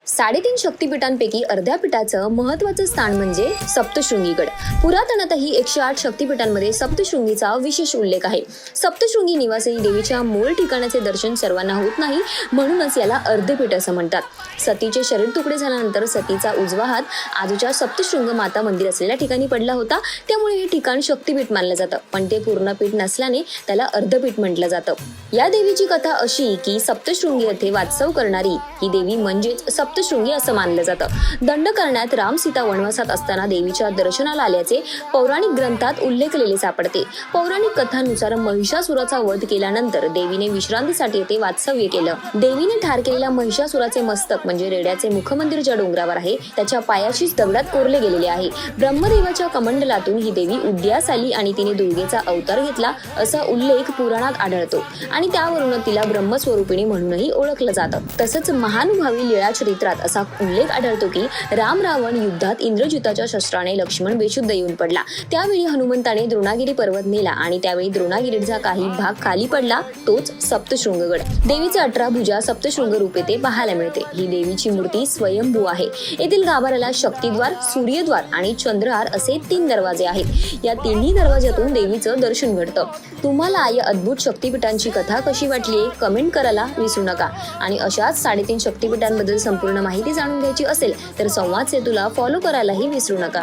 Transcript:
3.5 शक्तिपीठांपैकी अर्ध्या पीठाचं महत्वाचं स्थान म्हणजे सप्तशृंगीगड. पुरातनातही 108 शक्तिपीठांमध्ये सप्तशृंगीचा विशेष उल्लेख आहे. सप्तशृंगी निवासिनी देवीच्या मूळ ठिकाणाचे दर्शन सर्वांना होत नाही, म्हणूनच याला अर्धपीठ असं म्हणतात. सतीचे शरीर तुकडे झाल्यानंतर सतीचा उजवा हात आजच्या सप्तशृंग माता मंदिर असलेल्या ठिकाणी पडला होता, त्यामुळे हे ठिकाण शक्तिपीठ मानलं जातं. पण ते पूर्ण पीठ नसल्याने त्याला अर्धपीठ म्हटलं जातं. या देवीची कथा अशी की सप्तशृंगी येथे वास्तव करणारी ही देवी म्हणजेच सप्तशृंगी असं मानलं जातं. दंडकारण्यात राम सीता वनवासात असताना देवीच्या दर्शनाला आल्याचे पौराणिक ग्रंथात उल्लेखलेले सापडते. पौराणिक कथांनुसार महिषासुराचा वध केल्यानंतर देवीने विश्रांतीसाठी येथे वास्तव्य केलं. देवीने ठार केलेल्या महिषासुराचे मस्तक म्हणजे रेड्याचे मुखमंदिर ज्या डोंगरावर आहे त्याच्या पायाशीच दगडात कोरले गेलेले आहे. ब्रह्मदेवाच्या कमंडलातून ही देवी उदयास आली आणि तिने दुर्गेचा अवतार घेतला असा उल्लेख पुराणात आढळतो आणि त्यावरून तिला ब्रह्मस्वरूपिणी म्हणूनही ओळखलं जातं. तसंच महानुभावी लीळा चरित्रात असा उल्लेख आढळतो की राम रावण युद्धात इंद्रजिताच्या शस्त्राने लक्ष्मण बेशुद्ध येऊन पडला. त्यावेळी हनुमंताने द्रोणागिरी पर्वत नेला आणि त्यावेळी द्रोणागिरीचा काही भाग खाली पडला, तोच सप्तशृंगगड. देवीचे 18 भुजा सप्तशृंग रूप येथे पाहायला मिळते. ही देवीची मूर्ती स्वयंभू आहे. येथील गाभाऱ्याला शक्तिद्वार, सूर्यद्वार आणि चंद्रहार असे 3 दरवाजे आहेत. या तिन्ही दरवाज्यातून देवीचं दर्शन घडतं. तुम्हाला या अद्भुत शक्तिपीठांची कथा कशी वाटली कमेंट करायला विसरू नका. आणि अशाच 3.5 शक्तिपीठांबद्दल संपूर्ण माहिती जाणून घ्यायची असेल तर संवाद सेतूला फॉलो करायलाही विसरू नका.